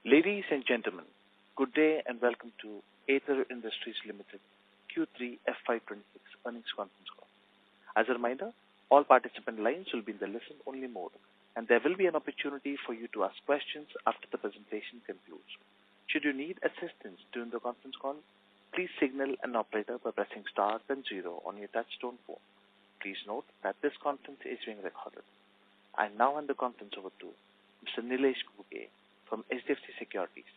Ladies and gentlemen, good day and welcome to Aether Industries Limited Q3 FY2026 earnings conference call. As a reminder, all participant lines will be in the listen-only mode, and there will be an opportunity for you to ask questions after the presentation concludes. Should you need assistance during the conference call, please signal an operator by pressing star then 0 on your touchtone phone. Please note that this conference is being recorded. I now hand the conference over to Mr. Nilesh Kuge from HDFC Securities.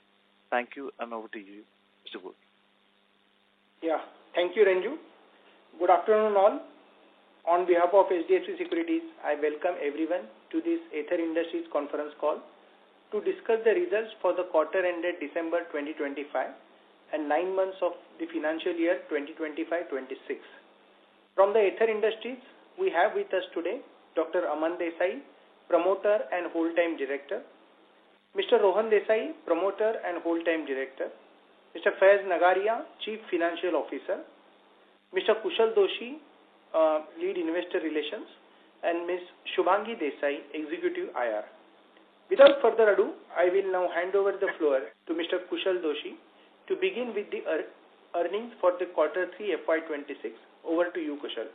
Thank you, and over to you, Mr. Kuge. Yeah, thank you, Ranju. Good afternoon, all. On behalf of HDFC Securities, I welcome everyone to this Aether Industries conference call to discuss the results for the quarter ended December 2025 and 9 months of the financial year 2025-26. From the Aether Industries, we have with us today Dr. Aman Desai, Promoter and Whole-Time Director, Mr. Rohan Desai, Promoter and Whole-Time Director, Mr. Faiz Nagaria, Chief Financial Officer, Mr. Kushal Doshi, Lead Investor Relations, and Ms. Shubhangi Desai, Executive IR. Without further ado, I will now hand over the floor to Mr. Kushal Doshi to begin with the earnings for the quarter 3 FY26. Over to you, Kushal.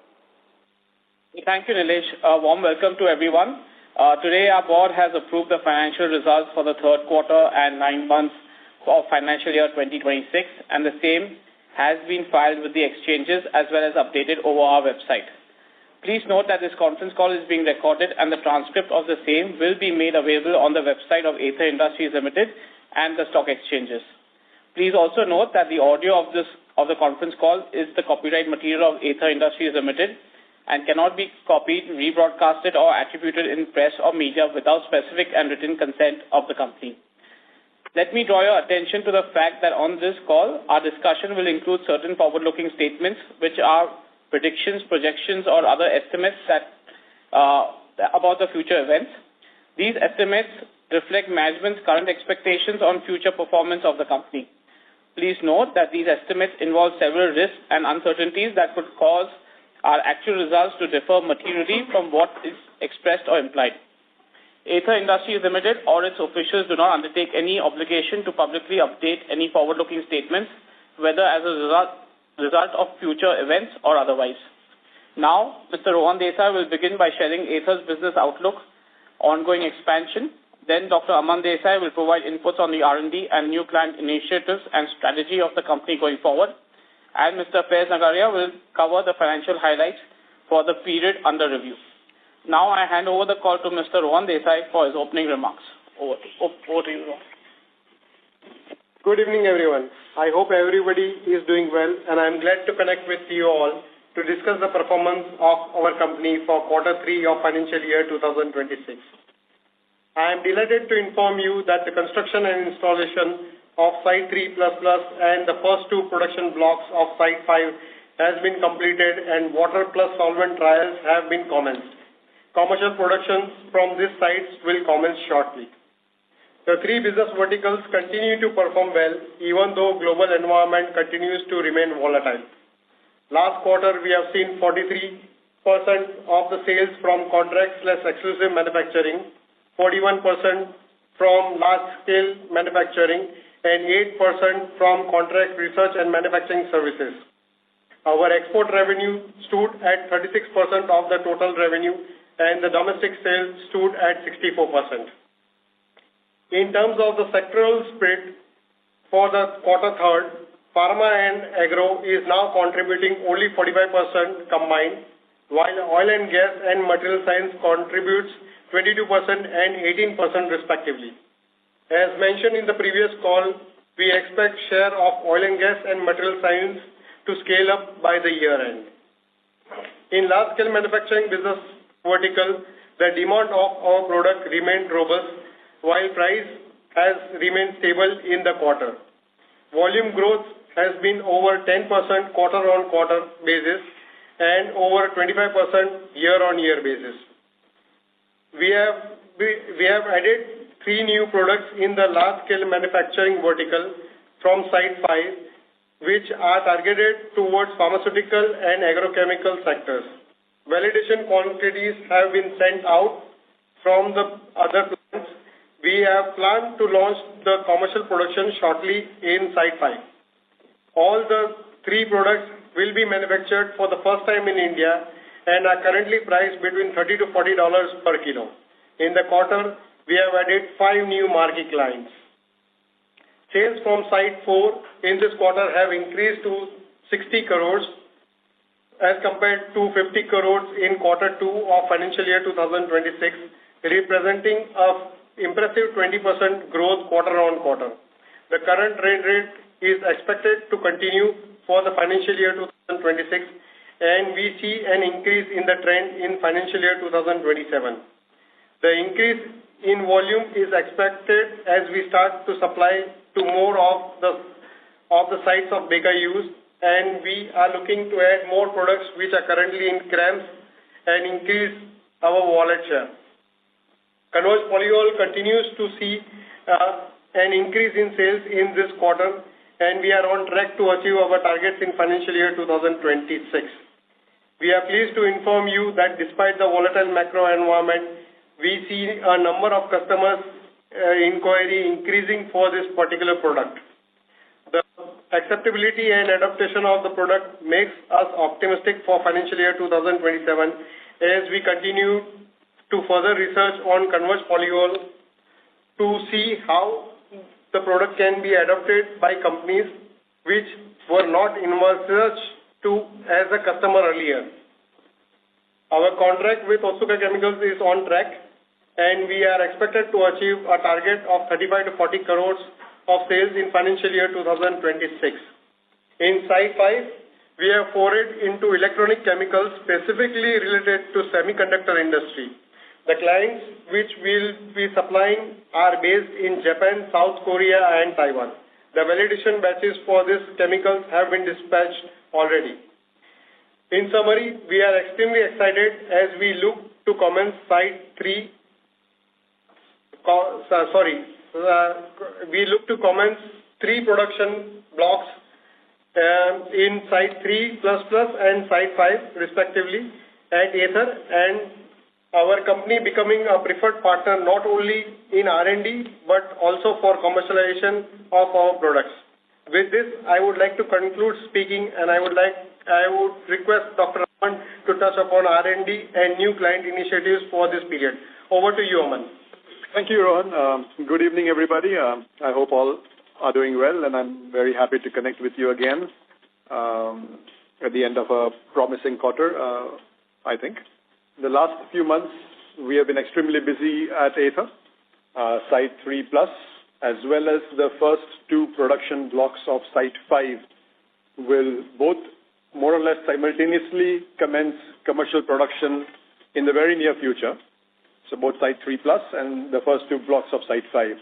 Thank you, Nilesh. A warm welcome to everyone. Today, our board has approved the financial results for the third quarter and 9 months of financial year 2026, and the same has been filed with the exchanges as well as updated over our website. Please note that this conference call is being recorded, and the transcript of the same will be made available on the website of Aether Industries Limited and the stock exchanges. Please also note that the audio of the conference call is the copyright material of Aether Industries Limited and cannot be copied, rebroadcasted, or attributed in press or media without specific and written consent of the company. Let me draw your attention to the fact that on this call, our discussion will include certain forward-looking statements, which are predictions, projections, or other estimates about the future events. These estimates reflect management's current expectations on future performance of the company. Please note that these estimates involve several risks and uncertainties that could cause our actual results to differ materially from what is expressed or implied. Aether Industries Limited or its officials do not undertake any obligation to publicly update any forward-looking statements, whether as a result of future events or otherwise. Now, Mr. Rohan Desai will begin by sharing Aether's business outlook, ongoing expansion. Then Dr. Aman Desai will provide inputs on the R&D and new client initiatives and strategy of the company going forward. And Mr. Faiz Nagaria will cover the financial highlights for the period under review. Now I hand over the call to Mr. Rohan Desai for his opening remarks. Over to you, Rohan. Good evening, everyone. I hope everybody is doing well, and I am glad to connect with you all to discuss the performance of our company for quarter 3 of financial year 2026. I am delighted to inform you that the construction and installation of Site 3++ and the first 2 production blocks of Site 5 has been completed, and water plus solvent trials have been commenced. Commercial productions from these sites will commence shortly. The 3 business verticals continue to perform well, even though global environment continues to remain volatile. Last quarter, we have seen 43% of the sales from contract/exclusive manufacturing, 41% from large-scale manufacturing, and 8% from contract research and manufacturing services. Our export revenue stood at 36% of the total revenue, and the domestic sales stood at 64%. In terms of the sectoral split for the quarter 3, pharma and agro is now contributing only 45% combined, while oil and gas and material science contributes 22% and 18% respectively. As mentioned in the previous call, we expect share of oil and gas and material science to scale up by the year end. In large-scale manufacturing business vertical, the demand of our product remained robust, while price has remained stable in the quarter. Volume growth has been over 10% quarter-on-quarter basis and over 25% year-on-year basis. We have added 3 new products in the large-scale manufacturing vertical from Site 5, which are targeted towards pharmaceutical and agrochemical sectors. Validation quantities have been sent out from the other plants we have planned to launch the commercial production shortly in Site 5. All the 3 products will be manufactured for the first time in India and are currently priced between $30 to $40 per kilo. In the quarter, we have added 5 new marquee clients. Sales from Site 4 in this quarter have increased to 60 crores as compared to 50 crores in quarter 2 of financial year 2026, representing an impressive 20% growth quarter on quarter. The current trend rate is expected to continue for the financial year 2026, and we see an increase in the trend in financial year 2027. The increase in volume is expected as we start to supply to more of the sites of Baker Hughes, and we are looking to add more products which are currently in CRAMS and increase our wallet share. Converge polyol continues to see an increase in sales in this quarter, and we are on track to achieve our targets in financial year 2026. We are pleased to inform you that despite the volatile macro environment, we see a number of customers inquiry increasing for this particular product. The acceptability and adaptation of the product makes us optimistic for financial year 2027 as we continue to further research on Converge polyol to see how the product can be adopted by companies which were not in research to as a customer earlier. Our contract with Otsuka Chemicals is on track, and we are expected to achieve a target of 35 to 40 crores of sales in financial year 2026. In Site 5, we have forayed into electronic chemicals specifically related to semiconductor industry. The clients which will be supplying are based in Japan, South Korea, and Taiwan. The validation batches for these chemicals have been dispatched already. In summary, we are extremely excited as we look to commence Site 3. We look to commence 3 production blocks in Site 3++ and Site 5 respectively at Aether, and our company becoming a preferred partner not only in R&D but also for commercialization of our products. With this, I would like to conclude speaking, and I would request Dr. Aman to touch upon R&D and new client initiatives for this period. Over to you, Aman. Thank you, Rohan. Good evening, everybody. I hope all are doing well, and I'm very happy to connect with you again at the end of a promising quarter, I think. The last few months, we have been extremely busy at Aether, Site 3+, as well as the first 2 production blocks of Site 5 will both more or less simultaneously commence commercial production in the very near future. So both Site 3+ and the first 2 blocks of Site 5.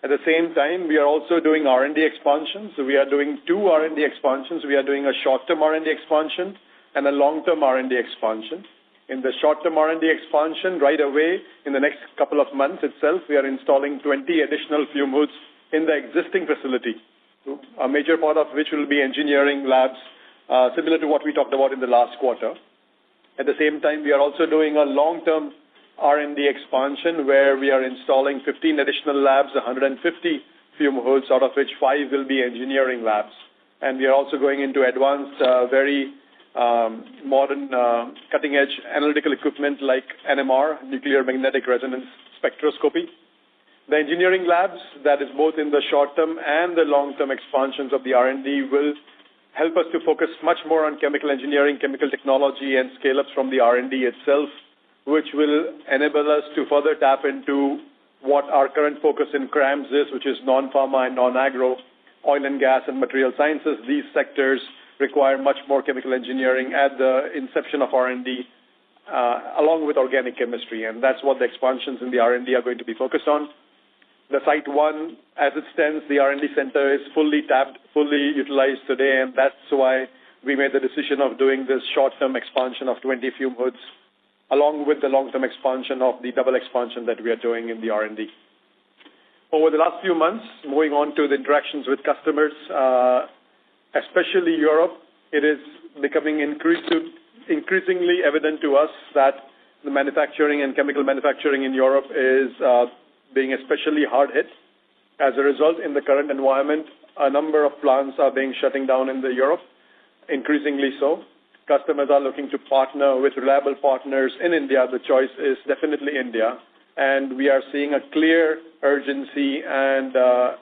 At the same time, we are also doing R&D expansion. So we are doing 2 R&D expansions. We are doing a short-term R&D expansion and a long-term R&D expansion. In the short-term R&D expansion, right away, in the next couple of months itself, we are installing 20 additional fume hoods in the existing facility, a major part of which will be engineering labs, similar to what we talked about in the last quarter. At the same time, we are also doing a long-term R&D expansion where we are installing 15 additional labs, 150 fume hoods, out of which 5 will be engineering labs. And we are also going into advanced, very modern, cutting-edge analytical equipment like NMR, nuclear magnetic resonance spectroscopy. The engineering labs, that is both in the short-term and the long-term expansions of the R&D, will help us to focus much more on chemical engineering, chemical technology, and scale-ups from the R&D itself, which will enable us to further tap into what our current focus in CRAMS is, which is non-pharma and non-agro, oil and gas and material sciences. These sectors require much more chemical engineering at the inception of R&D, along with organic chemistry, and that's what the expansions in the R&D are going to be focused on. The Site 1, as it stands, the R&D center is fully tapped, fully utilized today, and that's why we made the decision of doing this short-term expansion of 20 fume hoods, along with the long-term expansion of the double expansion that we are doing in the R&D. Over the last few months, moving on to the interactions with customers, especially Europe, it is becoming increasingly evident to us that the manufacturing and chemical manufacturing in Europe is being especially hard hit. As a result, in the current environment, a number of plants are being shutting down in Europe, increasingly so. Customers are looking to partner with reliable partners in India. The choice is definitely India. And we are seeing a clear urgency and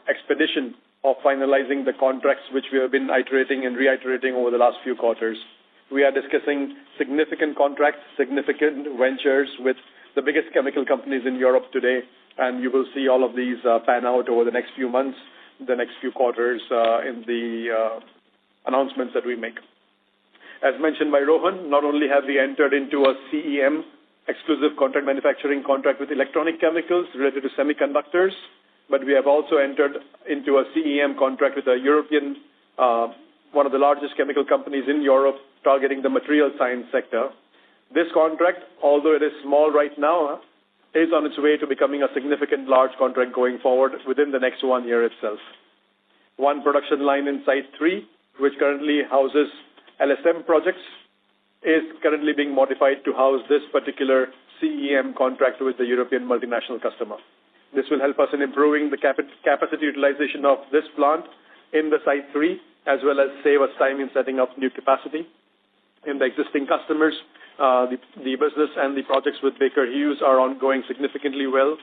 expedition of finalizing the contracts which we have been iterating and reiterating over the last few quarters. We are discussing significant contracts, significant ventures with the biggest chemical companies in Europe today, and you will see all of these pan out over the next few months, the next few quarters in the announcements that we make. As mentioned by Rohan, not only have we entered into a CEM, exclusive contract manufacturing contract with electronic chemicals related to semiconductors, but we have also entered into a CEM contract with a European, one of the largest chemical companies in Europe, targeting the material science sector. This contract, although it is small right now, is on its way to becoming a significant large contract going forward within the next 1 year itself. One production line in Site 3, which currently houses LSM projects, is currently being modified to house this particular CEM contract with the European multinational customer. This will help us in improving the capacity utilization of this plant in the Site 3, as well as save us time in setting up new capacity. In the existing customers, the business and the projects with Baker Hughes are ongoing significantly well.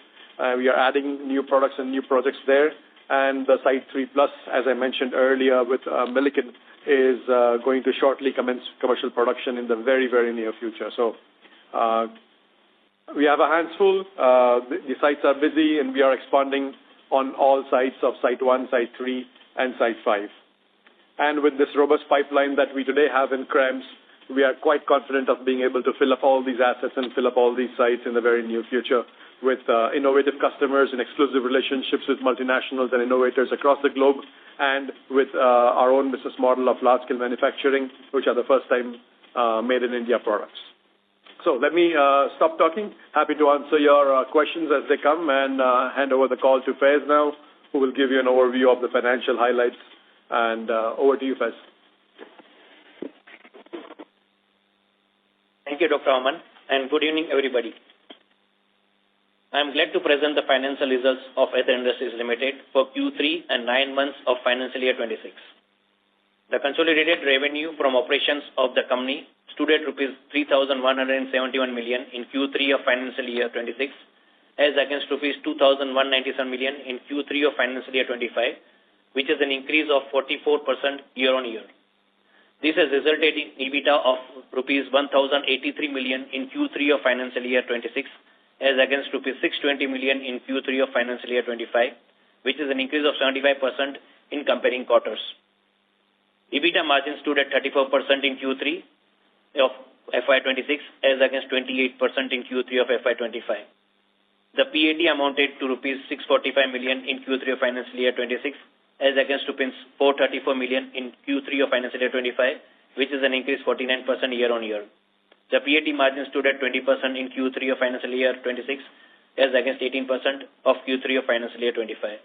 We are adding new products and new projects there. And the Site 3 Plus, as I mentioned earlier with Milliken, is going to shortly commence commercial production in the very, very near future. So we have our hands full. The sites are busy, and we are expanding on all sites of Site 1, Site 3, and Site 5. And with this robust pipeline that we today have in CREMS, we are quite confident of being able to fill up all these assets and fill up all these sites in the very near future with innovative customers and exclusive relationships with multinationals and innovators across the globe, and with our own business model of large-scale manufacturing, which are the first-time made-in-India products. So let me stop talking. Happy to answer your questions as they come, and hand over the call to Faiz now, who will give you an overview of the financial highlights. And over to you, Faiz. Thank you, Dr. Aman, and good evening, everybody. I am glad to present the financial results of Aether Industries Limited for Q3 and 9 months of financial year 26. The consolidated revenue from operations of the company stood at rupees 3,171 million in Q3 of financial year 26, as against rupees 2,197 million in Q3 of financial year 25, which is an increase of 44% year-on-year. This has resulted in EBITDA of rupees 1,083 million in Q3 of financial year 26, as against rupees 620 million in Q3 of financial year 25, which is an increase of 75% in comparing quarters. EBITDA margin stood at 34% in Q3 of FY26, as against 28% in Q3 of FY25. The PAT amounted to rupees 645 million in Q3 of financial year 26, as against rupees 434 million in Q3 of financial year 25, which is an increase 49% year-on-year. The PAT margin stood at 20% in Q3 of financial year 26, as against 18% of Q3 of financial year 25.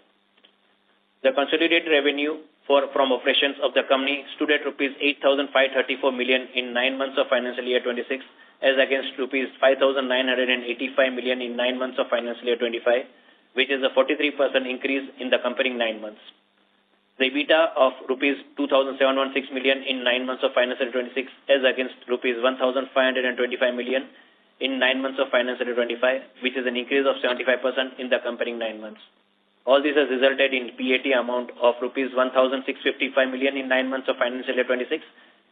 The consolidated revenue from operations of the company stood at rupees 8,534 million in 9 months of financial year 26, as against rupees 5,985 million in 9 months of financial year 25, which is a 43% increase in the comparing 9 months. The EBITDA of rupees 2,716 million in 9 months of financial year 26, as against rupees 1,525 million in 9 months of financial year 25, which is an increase of 75% in the comparing 9 months. All this has resulted in PAT amount of rupees 1,655 million in 9 months of financial year 26,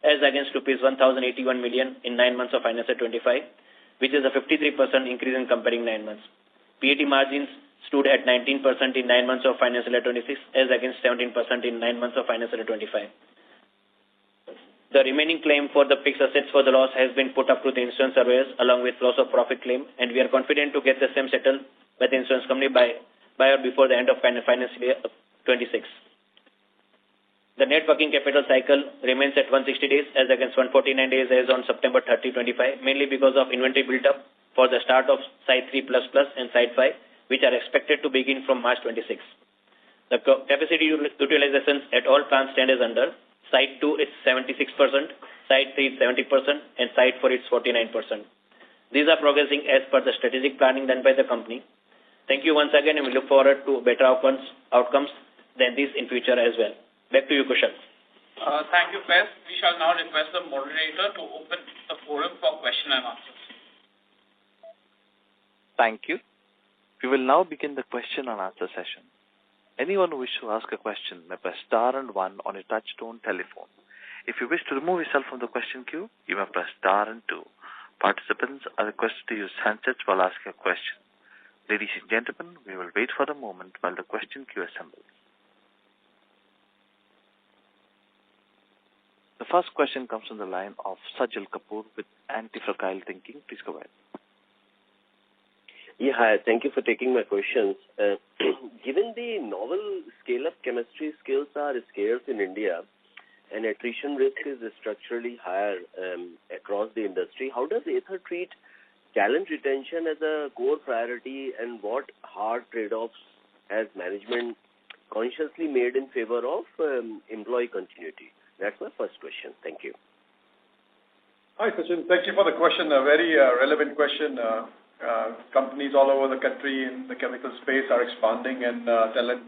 as against rupees 1,081 million in 9 months of financial year 25, which is a 53% increase in comparing 9 months. PAT margins stood at 19% in 9 months of financial year 26, as against 17% in 9 months of financial year 25. The remaining claim for the fixed assets for the loss has been put up to the insurance surveyors along with loss of profit claim, and we are confident to get the same settled by the insurance company by or before the end of financial year 26. The net working capital cycle remains at 160 days as against 149 days as on September 30, 25, mainly because of inventory build-up for the start of Site 3++ and Site 5, which are expected to begin from March 26. The capacity utilizations at all plants stand as under. Site 2 is 76%, Site 3 is 70%, and Site 4 is 49%. These are progressing as per the strategic planning done by the company. Thank you once again, and we look forward to better outcomes than this in future as well. Back to you, Kushal. Thank you, Faiz. We shall now request the moderator to open the forum for question and answers. Thank you. We will now begin the question and answer session. Anyone who wishes to ask a question may press star and 1 on a touch-tone telephone. If you wish to remove yourself from the question queue, you may press star and 2. Participants are requested to use handsets while asking a question. Ladies and gentlemen, we will wait for a moment while the question queue assembles. The first question comes from the line of Sajal Kapoor with Antifragile Thinking. Please go ahead. Yeah, hi. Thank you for taking my questions. Given the novel scale-up chemistry skills are scarce in India and attrition risk is structurally higher across the industry, how does Aether treat talent retention as a core priority, and what hard trade-offs has management consciously made in favor of employee continuity? That's my first question. Thank you. Hi, Sachin. Thank you for the question. A very relevant question. Companies all over the country in the chemical space are expanding, and talent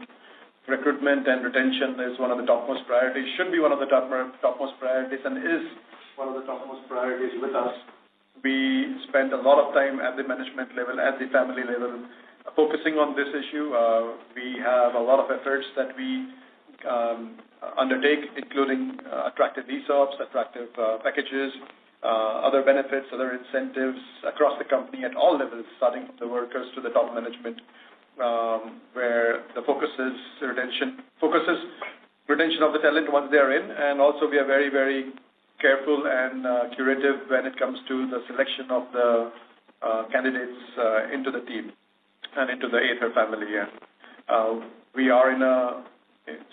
recruitment and retention is one of the topmost priorities, should be one of the topmost priorities, and is one of the topmost priorities with us. We spend a lot of time at the management level, at the family level, focusing on this issue. We have a lot of efforts that we undertake, including attractive ESOPs, attractive packages, other benefits, other incentives across the company at all levels, starting from the workers to the top management, where the focus is retention of the talent once they are in, and also we are very, very careful and curative when it comes to the selection of the candidates into the team and into the Aether family. We are in a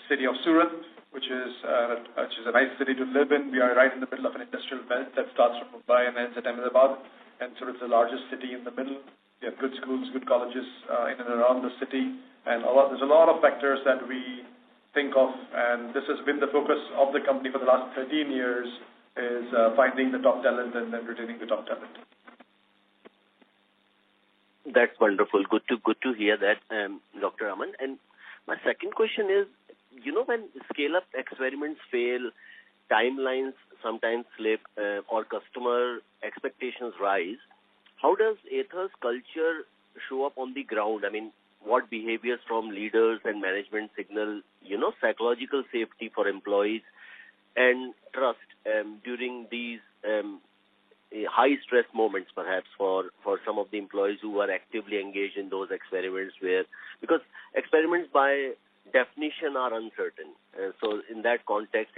city of Surat, which is a nice city to live in. We are right in the middle of an industrial belt that starts from Mumbai and ends at Ahmedabad, and Surat is the largest city in the middle. We have good schools, good colleges in and around the city, and there's a lot of factors that we think of, and this has been the focus of the company for the last 13 years, is finding the top talent and then retaining the top talent. That's wonderful. Good to hear that, Dr. Aman. And my second question is, when scale-up experiments fail, timelines sometimes slip, or customer expectations rise, how does Aether's culture show up on the ground? I mean, what behaviors from leaders and management signal, psychological safety for employees and trust during these high-stress moments, perhaps, for some of the employees who are actively engaged in those experiments, because experiments by definition are uncertain. So in that context,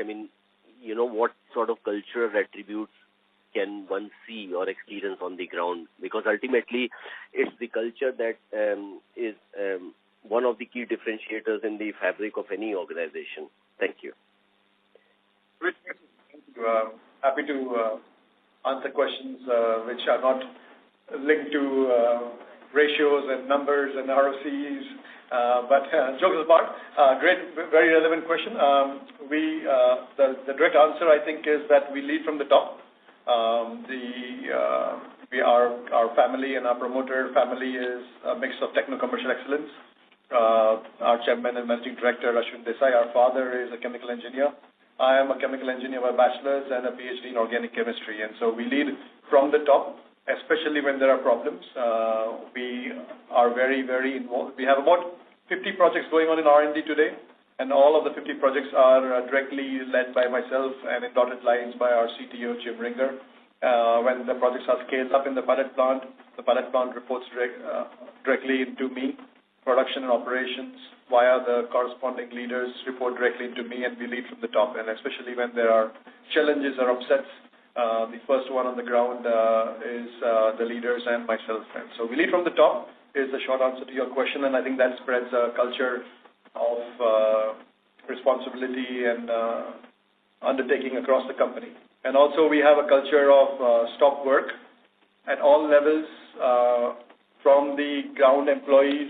what sort of cultural attributes can one see or experience on the ground? Because ultimately, it's the culture that is one of the key differentiators in the fabric of any organization. Thank you. Happy to answer questions which are not linked to ratios and numbers and ROCs. But jokes apart, great, very relevant question. The direct answer, I think, is that we lead from the top. Our family and our promoter family is a mix of techno-commercial excellence. Our chairman and managing director, Ashwin Desai, our father, is a chemical engineer. I am a chemical engineer by bachelor's and a PhD in organic chemistry. And so we lead from the top, especially when there are problems. We are very, very involved. We have about 50 projects going on in R&D today, and all of the 50 projects are directly led by myself and in dotted lines by our CTO, Jim Ringer. When the projects are scaled up in the pilot plant reports directly into me. Production and operations via the corresponding leaders report directly into me, and we lead from the top. And especially when there are challenges or upsets, the first one on the ground is the leaders and myself. And so we lead from the top is the short answer to your question, and I think that spreads a culture of responsibility and undertaking across the company. And also we have a culture of stop work at all levels, from the ground employees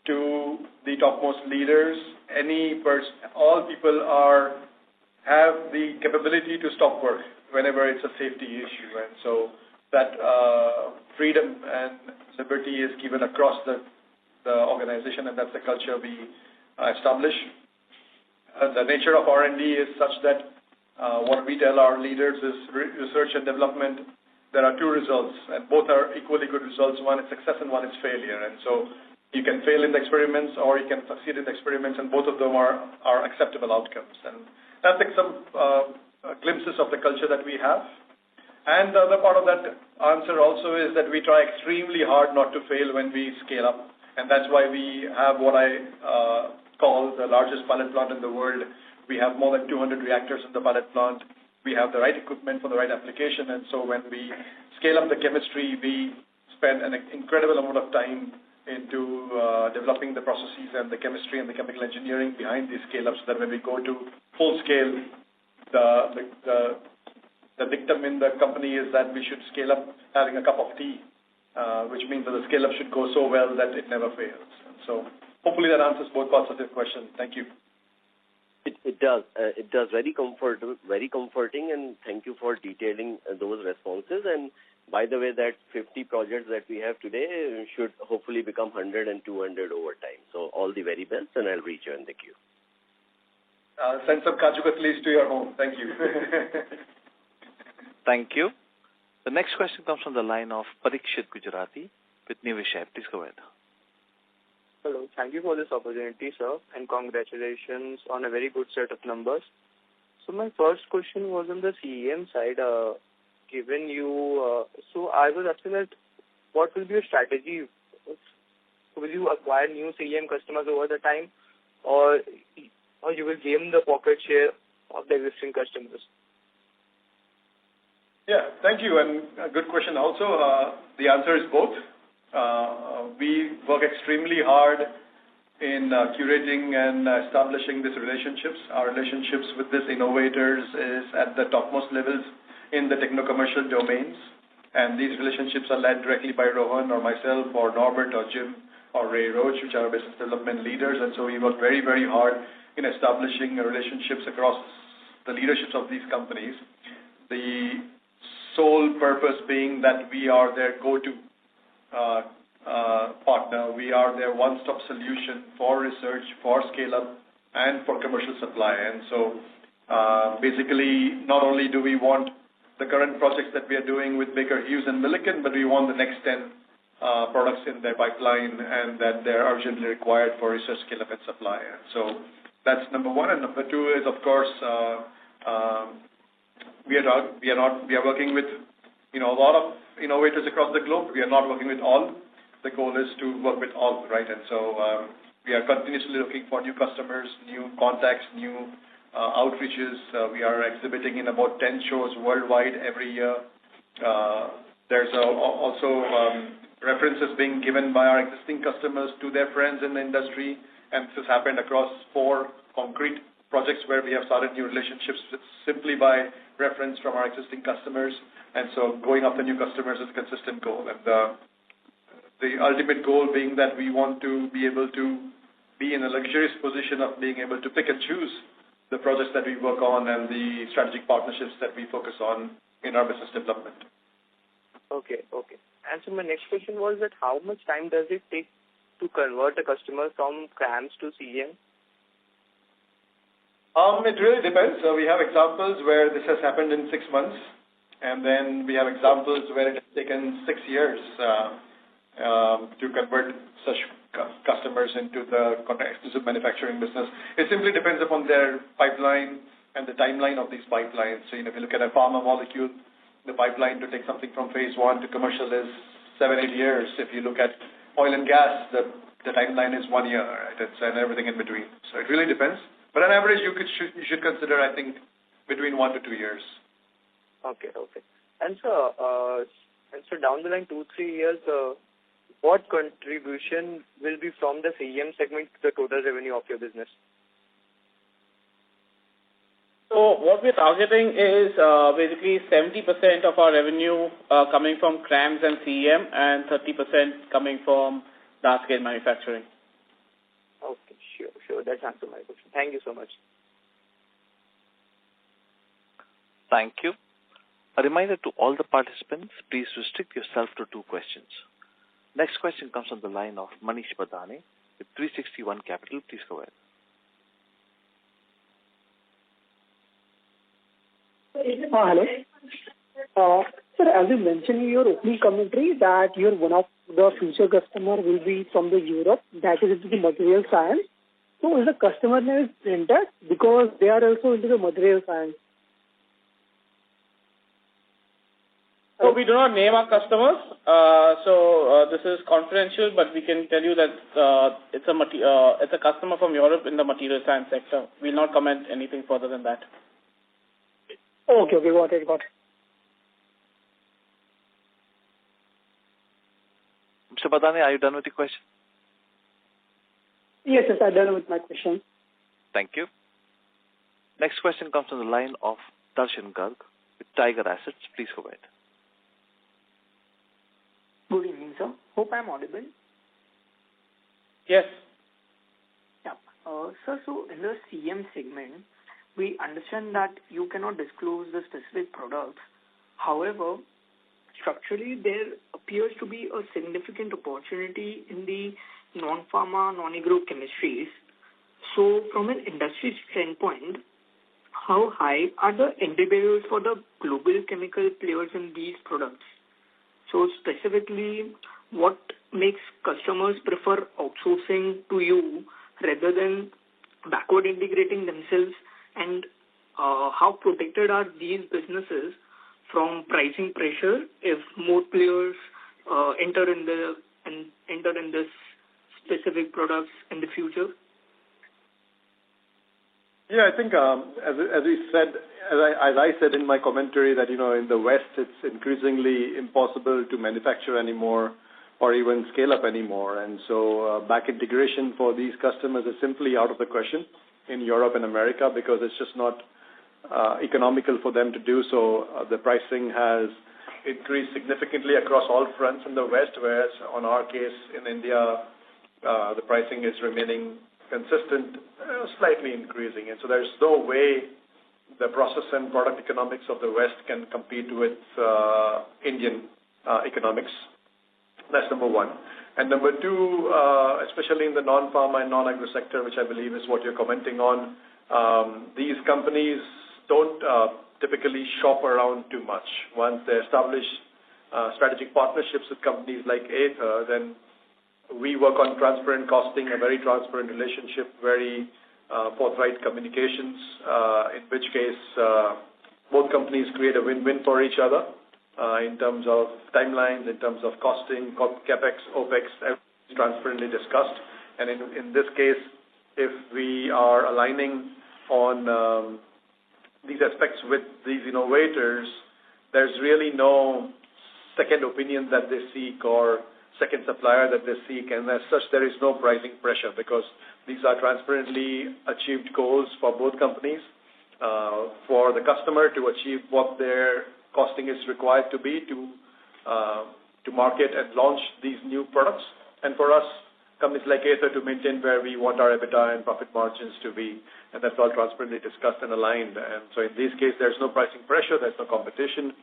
to the topmost leaders. All people have the capability to stop work whenever it's a safety issue, and so that freedom and liberty is given across the the organization, and that's the culture we establish. The nature of R&D is such that what we tell our leaders is research and development. There are two results, and both are equally good results. One is success and one is failure. And so you can fail in the experiments or you can succeed in the experiments, and both of them are acceptable outcomes. And that's like some glimpses of the culture that we have. And the other part of that answer also is that we try extremely hard not to fail when we scale up. And that's why we have what I call the largest pilot plant in the world. We have more than 200 reactors in the pilot plant. We have the right equipment for the right application. And so when we scale up the chemistry, we spend an incredible amount of time into developing the processes and the chemistry and the chemical engineering behind these scale-ups, so that when we go to full scale, the dictum in the company is that we should scale up having a cup of tea, which means that the scale-up should go so well that it never fails. And so hopefully that answers both parts of your question. Thank you. It does. It does. Very comforting, and thank you for detailing those responses. And by the way, that 50 projects that we have today should hopefully become 100 and 200 over time. So all the very best, and I'll rejoin the queue. Send some Kaju Katlis to your home. Thank you. Thank you. The next question comes from the line of Parikshit Gujarati with Niveshaay. Please go ahead. Hello. Thank you for this opportunity, sir, and congratulations on a very good set of numbers. So my first question was on the CEM side. Given you, so I was asking that what will be your strategy? Will you acquire new CEM customers over the time, or you will gain the pocket share of the existing customers? Yeah, thank you, and a good question also. The answer is both. We work extremely hard in curating and establishing these relationships. Our relationships with these innovators is at the topmost levels in the techno-commercial domains, and these relationships are led directly by Rohan or myself or Norbert or Jim or Ray Roach, which are business development leaders, and so we work very, very hard in establishing relationships across the leaderships of these companies. The sole purpose being that we are their go-to partner. We are their one-stop solution for research, for scale-up, and for commercial supply. And so basically, not only do we want the current projects that we are doing with Baker Hughes and Milliken, but we want the next 10 products in their pipeline and that they're urgently required for research, scale-up, and supply. And so that's number one. And number two is, of course, we are working with a lot of innovators across the globe. We are not working with all. The goal is to work with all, right? And so we are continuously looking for new customers, new contacts, new outreaches. We are exhibiting in about 10 shows worldwide every year. There's also references being given by our existing customers to their friends in the industry, and this has happened across 4 concrete projects where we have started new relationships simply by reference from our existing customers. And so going after new customers is a consistent goal. And the ultimate goal being that we want to be able to be in a luxurious position of being able to pick and choose the projects that we work on and the strategic partnerships that we focus on in our business development. Okay. And so my next question was that how much time does it take to convert a customer from CRAMS to CEM? It really depends. We have examples where this has happened in 6 months, and then we have examples where it has taken 6 years to convert such customers into the exclusive manufacturing business. It simply depends upon their pipeline and the timeline of these pipelines. So, if you look at a pharma molecule, the pipeline to take something from phase 1 to commercial is 7-8 years. If you look at oil and gas, the timeline is 1 year, right? And everything in between. So it really depends. But on average, you should consider, I think, between 1 to 2 years. Okay. And so down the line, 2-3 years, what contribution will be from the CEM segment to the total revenue of your business? So what we're targeting is basically 70% of our revenue coming from CRAMS and CEM and 30% coming from large-scale manufacturing. Okay, sure. That's answered my question. Thank you so much. Thank you. A reminder to all the participants, please restrict yourself to 2 questions. Next question comes from the line of Manish Badane with 360 ONE Capital. Please go ahead. Hello. Sir, as you mentioned in your opening commentary that your one of the future customer will be from the Europe, that is into the material science. So is the customer name is Bhinder because they are also into the material science? So we do not name our customers. This is confidential, but we can tell you that it's a customer from Europe in the material science sector. We'll not comment anything further than that. Okay, got it. Mr. Badane, are you done with your question? Yes, I'm done with my question. Thank you. Next question comes from the line of Darshan Garg with Tiger Assets. Please go ahead. Good evening, sir. Hope I'm audible. Yes. Yeah. Sir, so in the CM segment, we understand that you cannot disclose the specific products. However, structurally, there appears to be a significant opportunity in the non-pharma, non-agro chemistries. So from an industry standpoint, how high are the entry barriers for the global chemical players in these products? So specifically, what makes customers prefer outsourcing to you rather than backward integrating themselves, and how protected are these businesses from pricing pressure if more players enter in this specific products in the future? Yeah, I think as I said in my commentary that in the West it's increasingly impossible to manufacture anymore or even scale up anymore, and so back integration for these customers is simply out of the question in Europe and America because it's just not economical for them to do so. The pricing has increased significantly across all fronts in the West, whereas on our case in India, the pricing is remaining consistent, slightly increasing. And so there's no way the process and product economics of the West can compete with Indian economics. That's number one. And number two, especially in the non-pharma and non-agro sector, which I believe is what you're commenting on, these companies don't typically shop around too much. Once they establish strategic partnerships with companies like Aether, then we work on transparent costing, a very transparent relationship, very forthright communications, in which case both companies create a win-win for each other in terms of timelines, in terms of costing, CapEx, OpEx, everything is transparently discussed. And in this case, if we are aligning on these aspects with these innovators, there's really no second opinion that they seek or second supplier that they seek, and as such there is no pricing pressure because these are transparently achieved goals for both companies, for the customer to achieve what their costing is required to be to market and launch these new products, and for us, companies like Aether, to maintain where we want our EBITDA and profit margins to be, and that's all transparently discussed and aligned. And so in this case, there's no pricing pressure, there's no competition,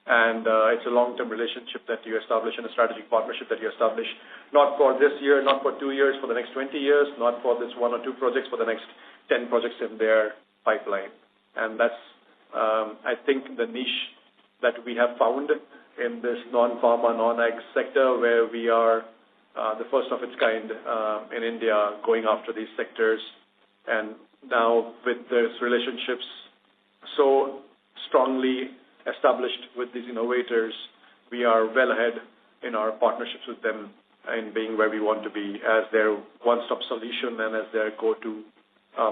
and it's a long-term relationship that you establish and a strategic partnership that you establish, not for this year, not for 2 years, for the next 20 years, not for this 1 or 2 projects, for the next 10 projects in their pipeline. And that's, I think, the niche that we have found in this non-pharma, non-ag sector, where we are the first of its kind in India going after these sectors. And now with these relationships so strongly established with these innovators, we are well ahead in our partnerships with them and being where we want to be as their one-stop solution and as their go-to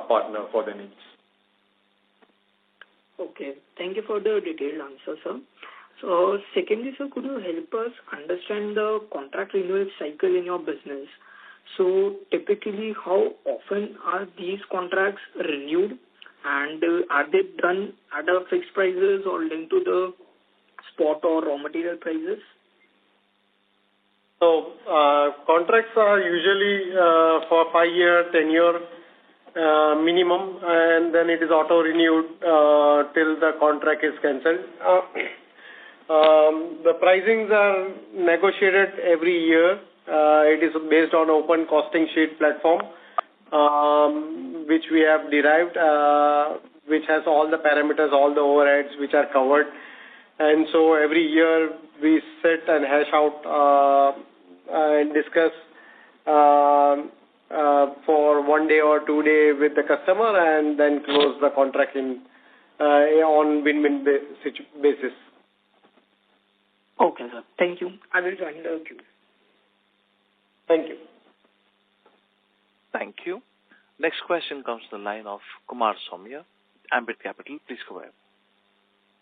partner for their needs. Okay. Thank you for the detailed answer, sir. So secondly, sir, could you help us understand the contract renewal cycle in your business? So typically, how often are these contracts renewed, and are they done at a fixed prices or linked to the spot or raw material prices? So contracts are usually for 5-year, 10-year minimum, and then it is auto-renewed till the contract is cancelled. The pricings are negotiated every year. It is based on open costing sheet platform, which we have derived, which has all the parameters, all the overheads which are covered. And so every year we sit and hash out and discuss for 1 day or 2 day with the customer, and then close the contract on win-win basis. Okay, sir. Thank you. I will join the queue. Thank you. Thank you. Next question comes to the line of Kumar Somya, Ambit Capital. Please go ahead.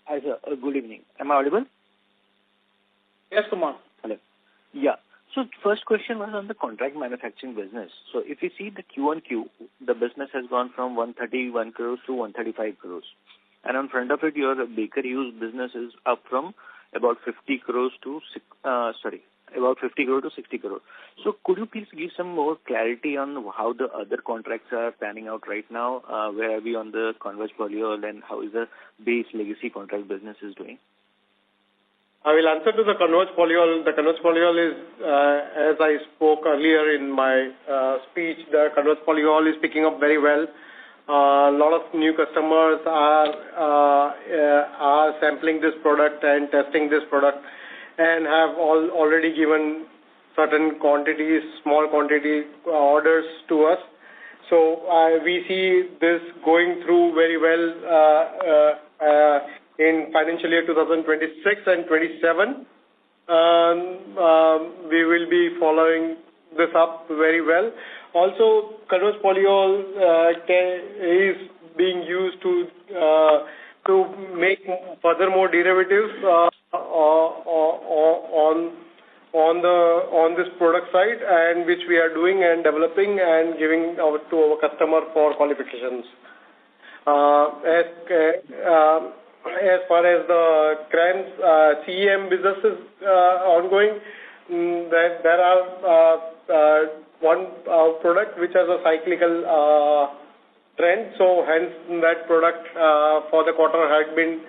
Hi, sir. Good evening. Am I audible? Yes, Kumar. Hello. Yeah. So first question was on the contract manufacturing business. So if you see the Q1Q, the business has gone from 131 crores to 135 crores. And on front of it, your bakery use business is up from about 50 crores to 60 crores. So could you please give some more clarity on how the other contracts are panning out right now? Where are we on the converge polyol, and how is the base legacy contract business is doing? I will answer to the converge polyol. The converge polyol is, as I spoke earlier in my speech, the converge polyol is picking up very well. A lot of new customers are sampling this product and testing this product, and have already given certain quantities, small quantity orders to us. So we see this going through very well in financial year 2026 and 27. We will be following this up very well. Also, converge polyol is being used to make furthermore derivatives on this product side, and which we are doing and developing and giving to our customer for qualifications. As far as the CRAMS CEM business is ongoing, there are one product which has a cyclical trend, so hence that product for the quarter had been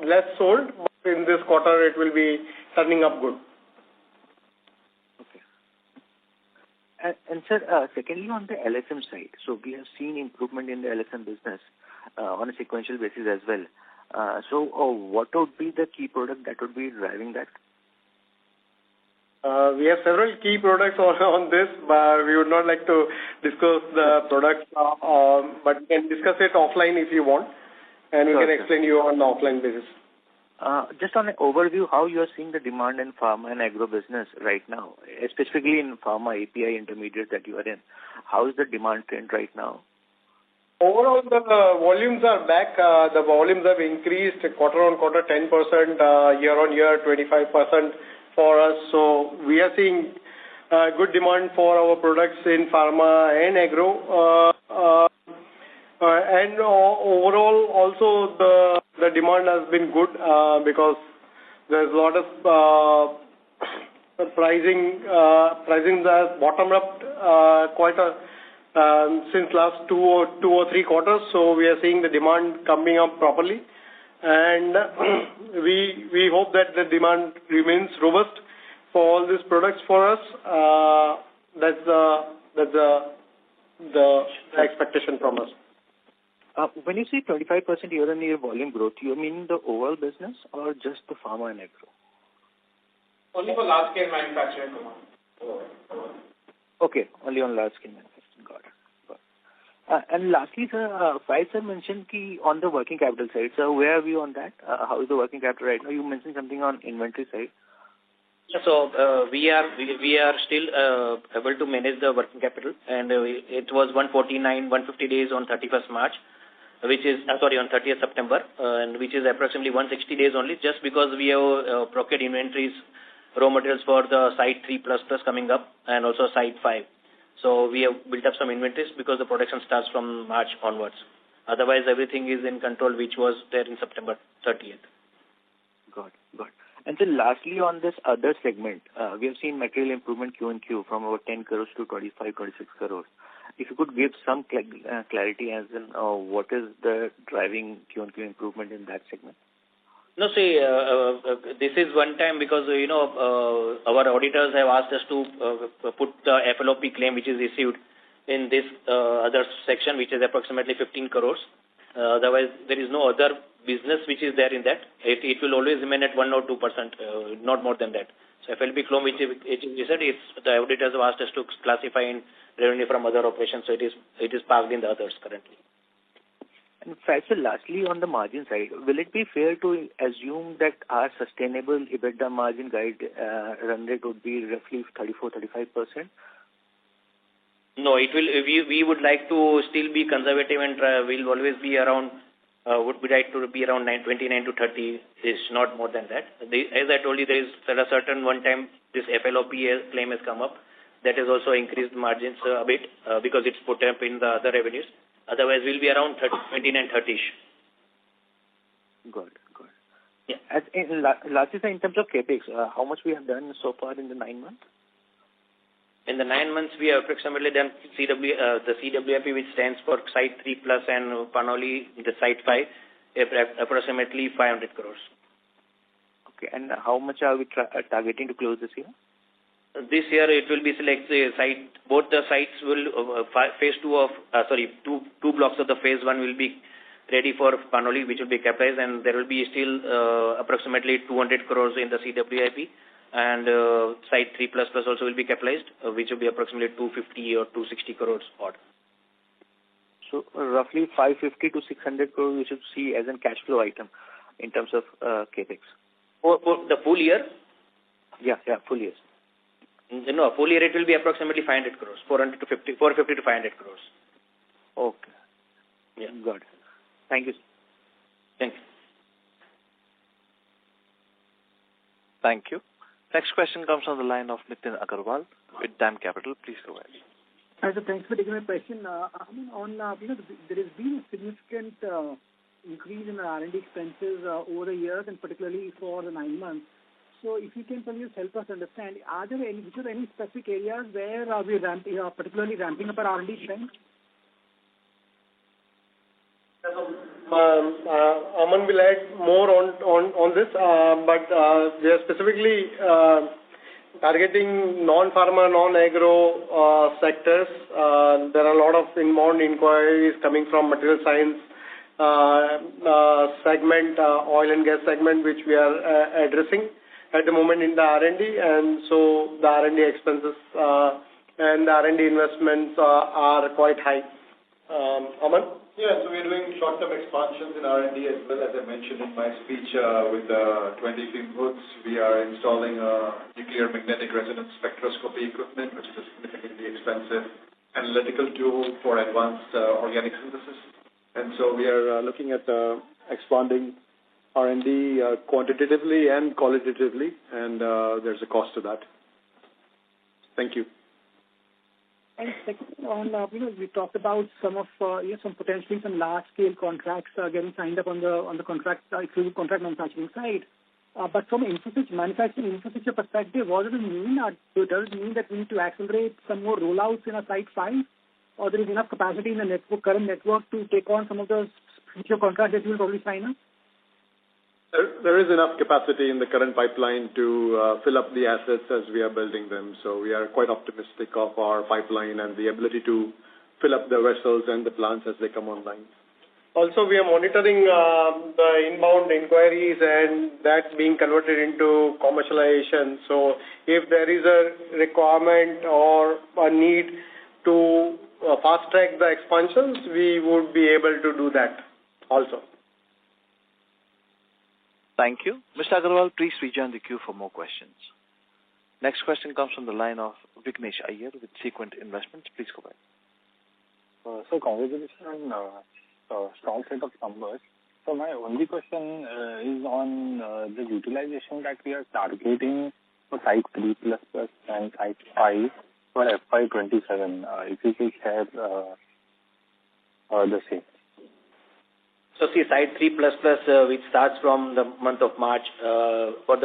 less sold, but in this quarter it will be turning up good. Okay. And sir, secondly on the LSM side, so we have seen improvement in the LSM business on a sequential basis as well. So what would be the key product that would be driving that? We have several key products on this, but we would not like to discuss the products, but we can discuss it offline if you want, and we can explain you on the offline basis. Just on an overview, how you are seeing the demand in pharma and agro business right now, specifically in pharma API intermediate that you are in. How is the demand trend right now? Overall, the volumes are back. The volumes have increased quarter on quarter 10%, year on year 25% for us. So we are seeing good demand for our products in pharma and agro. And overall, also the demand has been good because there's a lot of pricing has bottomed up quite since last two or three quarters. So we are seeing the demand coming up properly, and we hope that the demand remains robust for all these products for us. That's the expectation from us. When you say 25% year-on-year volume growth, you mean the overall business or just the pharma and agro? Only for large-scale manufacturing, Kumar. Okay, only on large-scale manufacturing. Got it. And lastly, sir, Sir mentioned on the working capital side. So where are we on that? How is the working capital right now? You mentioned something on inventory side. So we are still able to manage the working capital, and it was 150 days on 31st March, which is on 30th September, and which is approximately 160 days only, just because we have procured inventories, raw materials for the Site 3++ coming up, and also Site 5. So we have built up some inventories because the production starts from March onwards. Otherwise, everything is in control, which was there in September 30th. Got it. And then lastly, on this other segment, we have seen material improvement Q&Q from over 10 crores to 25, 26 crores. If you could give some clarity as in what is the driving Q&Q improvement in that segment? No, see, this is one time because, our auditors have asked us to put the FLOP claim which is received in this other section, which is approximately 15 crores. Otherwise, there is no other business which is there in that. It will always remain at 1 or 2%, not more than that. So FLP claim, which is said, the auditors have asked us to classify in revenue from other operations, so it is parked in the others currently. And Faisal, lastly, on the margin side, will it be fair to assume that our sustainable EBITDA margin guide run rate would be roughly 34-35%? No, it will. We would like to still be conservative and will always be around. Would be like to be around 29 to 30 is not more than that. As I told you, there is a certain one time this FLOP claim has come up. That has also increased margins a bit because it's put up in the other revenues. Otherwise, we'll be around 29, 30ish. Good. Yeah. Lastly, in terms of capex, how much we have done so far in the 9 months? In the 9 months, we have approximately done the CWIP, which stands for Site 3 Plus and Panoli, the Site 5, approximately 500 crores. Okay, and how much are we targeting to close this year? This year, it will be both the sites will, phase 2 of, two blocks of the phase 1 will be ready for Panoli, which will be capitalized, and there will be still approximately 200 crores in the CWIP. And Site 3 Plus also will be capitalized, which will be approximately 250 or 260 crores odd. So roughly 550 to 600 crores we should see as a cash flow item in terms of capex. For the full year? Yeah, full year. No, full year it will be approximately 500 crores, 450 to 500 crores. Okay. Yeah. Got it. Thank you. Thank you. Thank you. Next question comes on the line of Nitin Agarwal with DAM Capital. Please go ahead. Hi, so thanks for taking my question. There has been a significant increase in the R&D expenses over the years, and particularly for the 9 months. So, if you can please help us understand, are there any specific areas where we are particularly ramping up our R&D spend? Aman will add more on this, but we are specifically targeting non-pharma, non-agro sectors. There are a lot of inbound inquiries coming from material science segment, oil and gas segment, which we are addressing at the moment in the R&D, and so the R&D expenses and the R&D investments are quite high. Aman? Yeah, so we're doing short-term expansions in R&D as well. As I mentioned in my speech, with the 20 field booths, we are installing a nuclear magnetic resonance spectroscopy equipment, which is a significantly expensive analytical tool for advanced organic synthesis. And so we are looking at expanding R&D quantitatively and qualitatively, and there's a cost to that. Thank you. And second, we talked about some potentially some large-scale contracts getting signed up on the contract exclusive contract manufacturing side. But from an manufacturing infrastructure perspective, what does it mean? Does it mean that we need to accelerate some more rollouts in our Site 5, or there is enough capacity in the current network to take on some of those future contracts that you will probably sign up? There is enough capacity in the current pipeline to fill up the assets as we are building them. So we are quite optimistic of our pipeline and the ability to fill up the vessels and the plants as they come online. Also, we are monitoring the inbound inquiries and that being converted into commercialization. So if there is a requirement or a need to fast-track the expansions, we would be able to do that also. Thank you. Mr. Agarwal, please rejoin the queue for more questions. Next question comes from the line of Vignesh Iyer with Sequent Investments. Please go ahead. So congratulations on strong set of numbers. So my only question is on the utilization that we are targeting for Site 3 Plus and Site 5 for FY27. If you could share the same. So see, Site 3 Plus, which starts from the month of March, for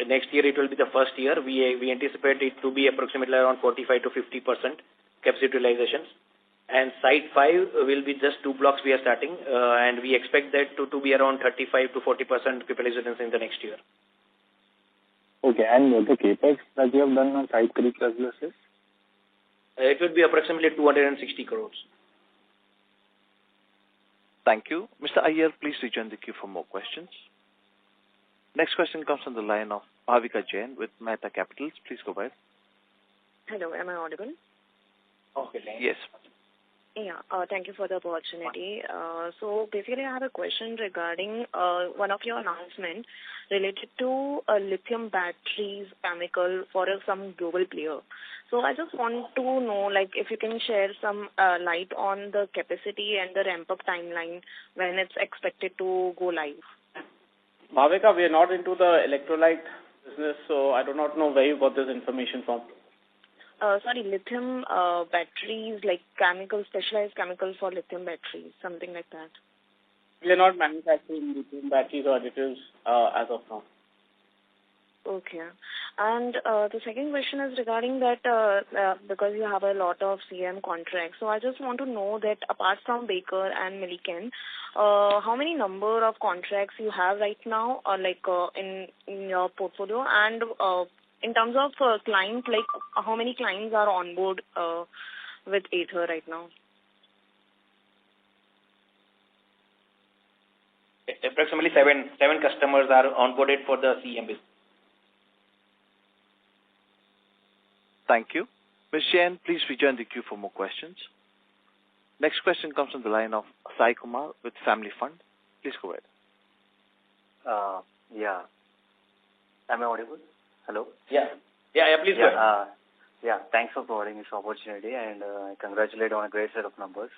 next year it will be the first year. We anticipate it to be approximately around 45 to 50% capacity utilizations. And Site 5 will be just 2 blocks we are starting, and we expect that to be around 35 to 40% utilization in the next year. Okay, and the capex that you have done on Site 3++? It will be approximately 260 crores. Thank you. Mr. Iyer, please rejoin the queue for more questions. Next question comes from the line of Bhavika Jain with Mehta Capitals. Please go ahead. Hello, am I audible? Okay. Yes. Yeah, thank you for the opportunity. So basically, I have a question regarding one of your announcements related to lithium batteries chemical for some global player. So I just want to know, like, if you can share some light on the capacity and the ramp-up timeline when it's expected to go live. Bhavika, we are not into the electrolyte business, so I do not know where you got this information from. Sorry, lithium batteries, like chemical, specialized chemicals for lithium batteries, something like that. We are not manufacturing lithium batteries or additives as of now. Okay. And the second question is regarding that because you have a lot of CM contracts. So I just want to know that apart from Baker and Milliken, how many number of contracts you have right now, or like in your portfolio, and in terms of clients, like how many clients are on board with Aether right now? Approximately seven customers are onboarded for the CM business. Thank you. Ms. Jain, please rejoin the queue for more questions. Next question comes from the line of Sai Kumar with Family Fund. Please go ahead. Yeah. Am I audible? Hello? Yeah, please go ahead. Yeah, thanks for providing this opportunity, and I congratulate on a great set of numbers.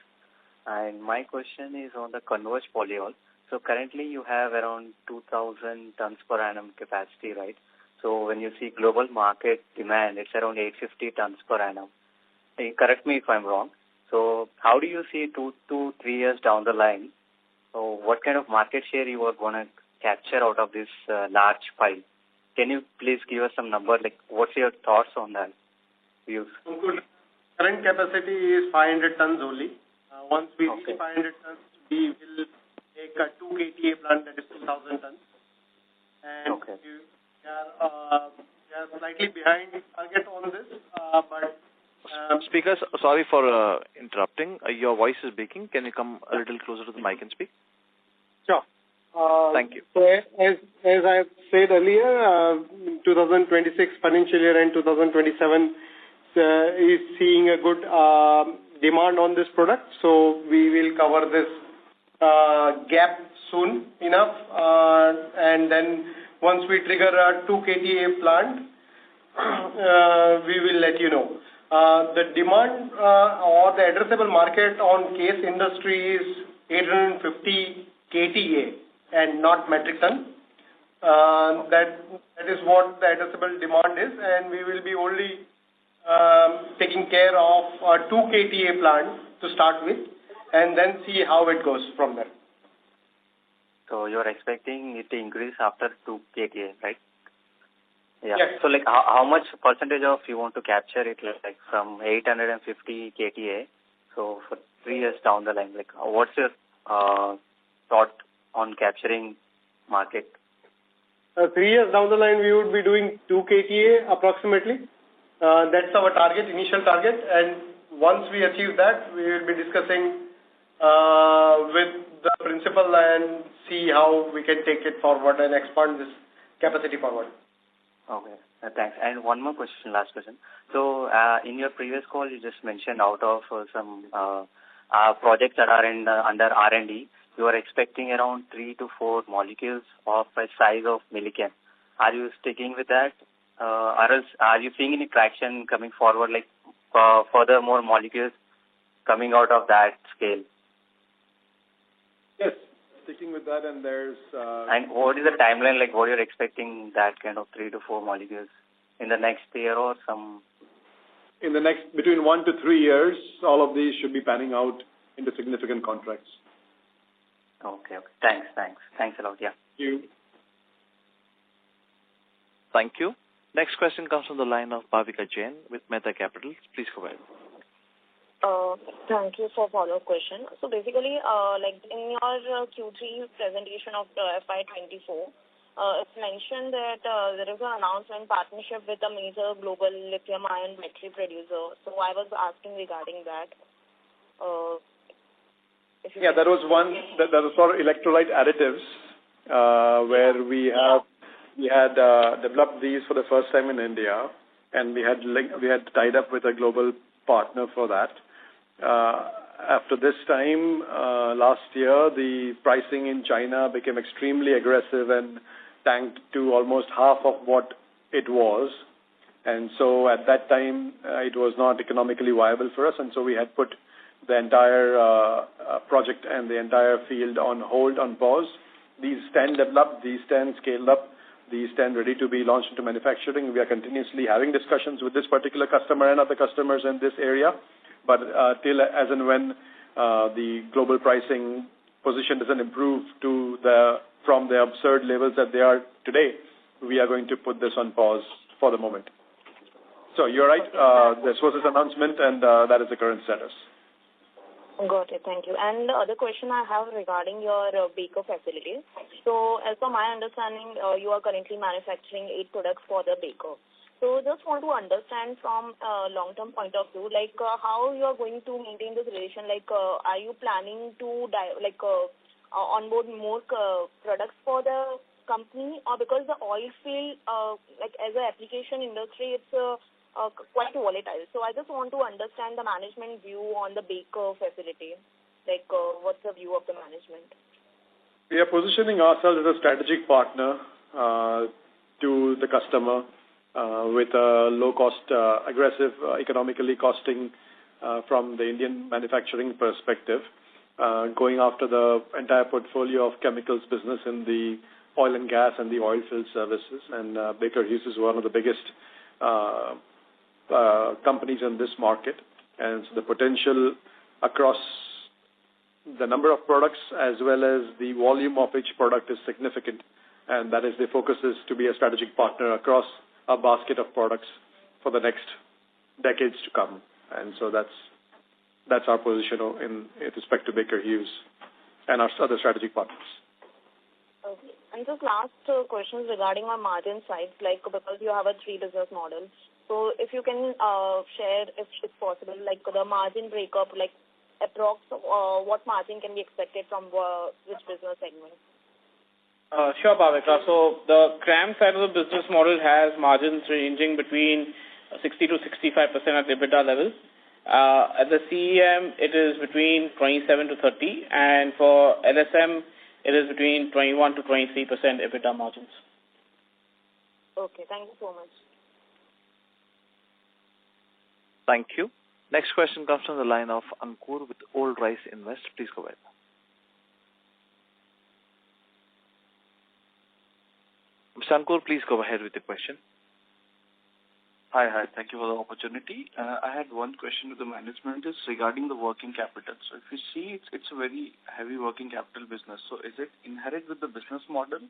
And my question is on the converged polyol. So currently you have around 2,000 tons per annum capacity, right? So when you see global market demand, it's around 850 tons per annum. Correct me if I'm wrong. So how do you see 2 to 3 years down the line? So what kind of market share you are going to capture out of this large pile? Can you please give us some number? Like, what's your thoughts on that? Views. Current capacity is 500 tons only. Once we reach 500 tons, we will make a 2 KTA plant that is 2,000 tons. And we are slightly behind target on this, but... Speakers, sorry for interrupting. Your voice is breaking. Can you come a little closer to the mic and speak? Sure. Thank you. So as I said earlier, 2026 financial year and 2027 is seeing a good demand on this product. So we will cover this gap soon enough. And then once we trigger a 2 KTA plant, we will let you know. The demand or the addressable market on case industry is 850 KTA and not metric ton. That is what the addressable demand is, and we will be only taking care of a 2 KTA plant to start with, and then see how it goes from there. So you are expecting it to increase after 2 KTA, right? Yeah. Yes. So like how much percentage of you want to capture it, like from 850 KTA? So for 3 years down the line, like what's your thought on capturing market? 3 years down the line, we would be doing 2 KTA approximately. That's our target, initial target. And once we achieve that, we will be discussing with the principal and see how we can take it forward and expand this capacity forward. Okay, thanks. And one more question, last question. So in your previous call, you just mentioned out of some projects that are under R&D, you are expecting around 3 to 4 molecules of a size of Milliken. Are you sticking with that? Or else are you seeing any traction coming forward, like further more molecules coming out of that scale? Yes, sticking with that, and there's... And what is the timeline, like what you're expecting that kind of 3 to 4 molecules in the next year or some... In the next, between 1 to 3 years, all of these should be panning out into significant contracts. Okay. Thanks a lot, yeah. Thank you. Thank you. Next question comes from the line of Bhavika Jain with Mehta Capitals. Please go ahead. Thank you for follow-up question. So basically, like in your Q3 presentation of the FY24, it's mentioned that there is an announcement partnership with a major global lithium-ion battery producer. So I was asking regarding that. That was one. That was for electrolyte additives, where we had developed these for the first time in India, and we had tied up with a global partner for that. After this time, last year, the pricing in China became extremely aggressive and tanked to almost half of what it was. And so at that time, it was not economically viable for us, and so we had put the entire project and the entire field on hold, on pause. These 10 developed, these 10 scaled up, these 10 ready to be launched into manufacturing. We are continuously having discussions with this particular customer and other customers in this area. But till as and when the global pricing position doesn't improve from the absurd levels that they are today, we are going to put this on pause for the moment. So you're right. This was his announcement, and that is the current status. Got it. Thank you. And the other question I have regarding your Baker facility. So as per my understanding, you are currently manufacturing 8 products for the Baker. So just want to understand from a long-term point of view, like how you are going to maintain this relation. Like, are you planning to onboard more products for the company, or because the oil field, like as an application industry, it's quite volatile. So I just want to understand the management view on the Baker facility. Like, what's the view of the management? We are positioning ourselves as a strategic partner to the customer with a low-cost, aggressive, economically costing from the Indian manufacturing perspective, going after the entire portfolio of chemicals business in the oil and gas and the oil field services. And Baker Hughes is one of the biggest companies in this market. And so the potential across the number of products as well as the volume of each product is significant. And that is the focus, is to be a strategic partner across a basket of products for the next decades to come. And so that's our position in respect to Baker Hughes and our other strategic partners. Okay. And just last questions regarding our margin side, like because you have a 3 business model. So if you can share, if it's possible, like the margin breakup, like approx what margin can be expected from which business segment? Sure, Bhavika. So the CRAM side of the business model has margins ranging between 60 to 65% at EBITDA level. At the CEM, it is between 27 to 30, and for LSM, it is between 21 to 23% EBITDA margins. Okay, thank you so much. Thank you. Next question comes from the line of Ankur with Old Rice Invest. Please go ahead. Mr. Ankur, please go ahead with the question. Hi. Thank you for the opportunity. I had one question to the management is regarding the working capital. So if you see, it's a very heavy working capital business. So is it inherent with the business model,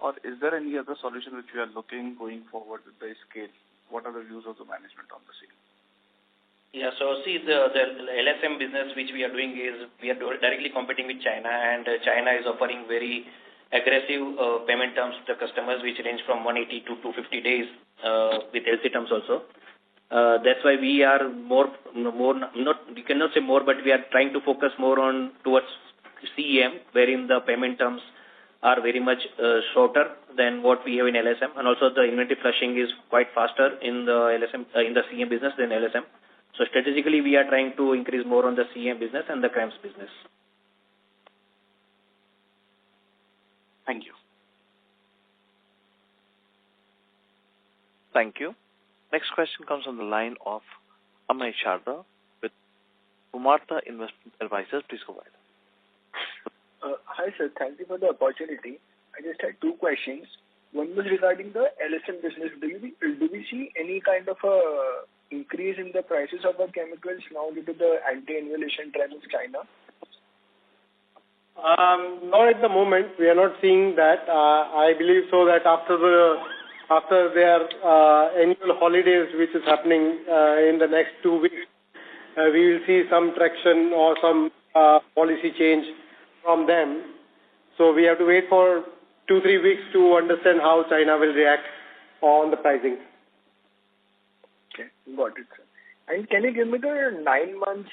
or is there any other solution which we are looking going forward with the scale? What are the views of the management on the same? Yeah, so see, the LSM business which we are doing is we are directly competing with China, and China is offering very aggressive payment terms to the customers, which range from 180 to 250 days with LC terms also. That's why we are more, not, you cannot say more, but we are trying to focus more on towards CEM, wherein the payment terms are very much shorter than what we have in LSM, and also the inventory flushing is quite faster in the LSM in the CEM business than LSM. So strategically, we are trying to increase more on the CEM business and the CRAMS business. Thank you. Thank you. Next question comes from the line of Amay Sharda with Umarta Investment Advisors. Please go ahead. Hi, sir. Thank you for the opportunity. I just had 2 questions. One was regarding the LSM business. Do we see any kind of a increase in the prices of the chemicals now due to the anti-involution trend in China? Not at the moment. We are not seeing that. I believe so that after their annual holidays, which is happening in the next 2 weeks, we will see some traction or some policy change from them. So we have to wait for 2-3 weeks to understand how China will react on the pricing. Okay, got it, sir. And can you give me the 9 months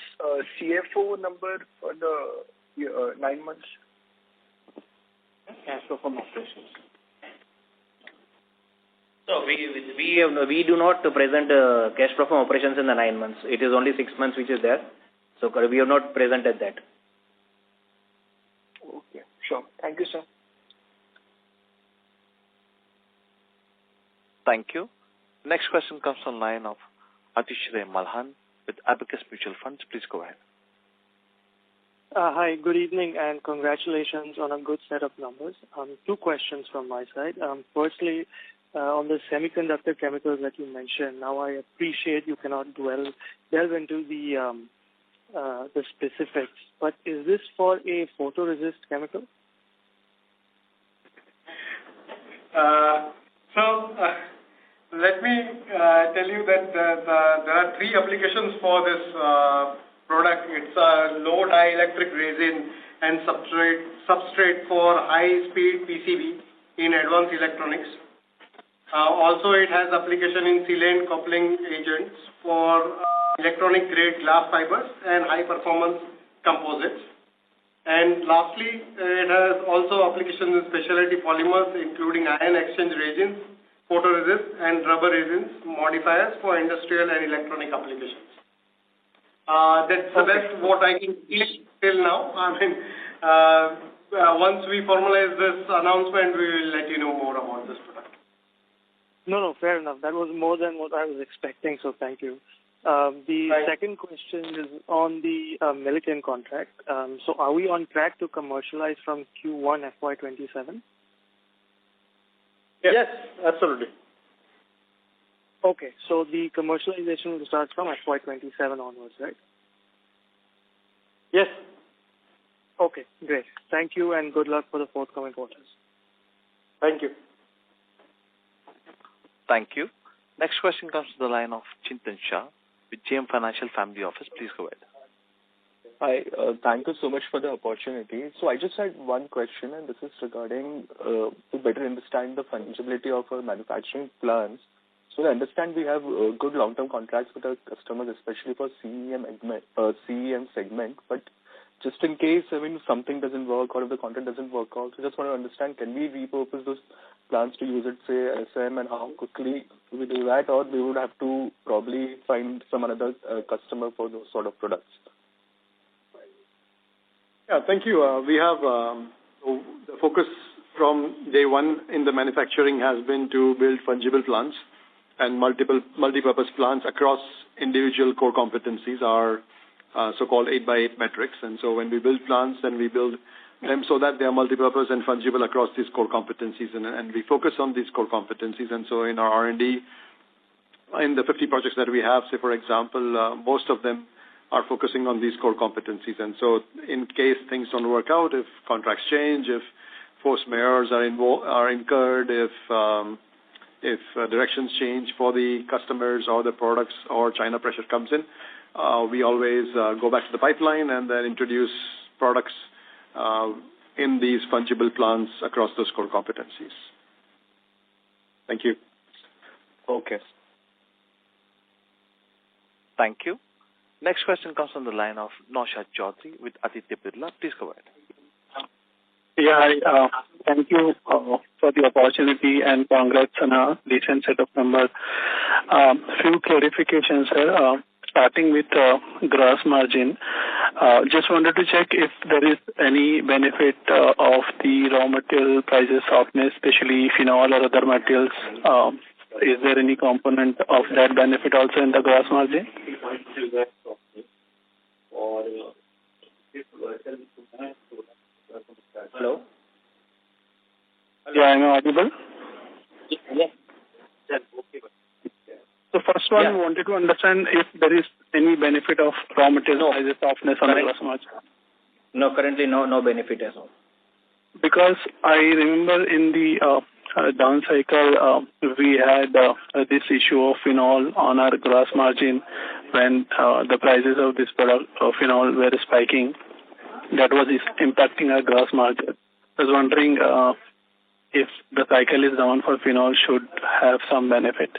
CFO number for the 9 months? Cash flow from operations. So we do not present cash flow from operations in the 9 months. It is only 6 months which is there. So we have not presented that. Okay, sure. Thank you, sir. Thank you. Next question comes from line of Atishray Malhan with Abacus Mutual Funds. Please go ahead. Hi, good evening, and congratulations on a good set of numbers. 2 questions from my side. Firstly, on the semiconductor chemicals that you mentioned, now I appreciate you cannot delve into the specifics, but is this for a photoresist chemical? Let me tell you that there are 3 applications for this product. It's a low dielectric resin and substrate for high-speed PCB in advanced electronics. Also, it has application in sealant coupling agents for electronic-grade glass fibers and high-performance composites. And lastly, it has also applications in specialty polymers, including ion exchange resins, photoresist, and rubber resins modifiers for industrial and electronic applications. That's the best what I can see till now. I mean, once we formalize this announcement, we will let you know more about this product. No, fair enough. That was more than what I was expecting, so thank you. Second question is on the Milliken contract. So are we on track to commercialize from Q1 FY27? Yes, absolutely. Okay, so the commercialization will start from FY27 onwards, right? Yes. Okay, great. Thank you, and good luck for the forthcoming quarters. Thank you. Thank you. Next question comes to the line of Chintan Shah with JM Financial Family Office. Please go ahead. Hi, thank you so much for the opportunity. So I just had one question, and this is regarding to better understand the fungibility of our manufacturing plans. So I understand we have good long-term contracts with our customers, especially for CEM segment. But just in case, something doesn't work or if the contract doesn't work out, so just want to understand, can we repurpose those plans to use it, say, SM, and how quickly we do that, or we would have to probably find some another customer for those sort of products? Yeah, thank you. We have the focus from day one in the manufacturing has been to build fungible plants and multi-purpose plants across individual core competencies, our so-called 8x8 metrics. And so when we build plants, then we build them so that they are multi-purpose and fungible across these core competencies. And we focus on these core competencies. And so in our R&D, in the 50 projects that we have, say, for example, most of them are focusing on these core competencies. And so in case things don't work out, if contracts change, if force majeures are incurred, if directions change for the customers or the products or China pressure comes in, we always go back to the pipeline and then introduce products in these fungible plants across those core competencies. Thank you. Okay. Thank you. Next question comes from the line of Naushad Chaudhary with Aditya Birla. Please go ahead. Yeah, thank you for the opportunity and congrats on a decent set of numbers. Few clarifications, sir. Starting with gross margin, just wanted to check if there is any benefit of the raw material prices softness, especially phenol or other materials. Is there any component of that benefit also in the gross margin? Hello? Yeah, am I audible? Yes. So first one, we wanted to understand if there is any benefit of raw material prices softness on the gross margin. No, currently no benefit as well. Because I remember in the down cycle, we had this issue of phenol on our gross margin, when the prices of this product of phenol were spiking, that was impacting our gross margin. I was wondering if the cycle is down for phenol should have some benefit.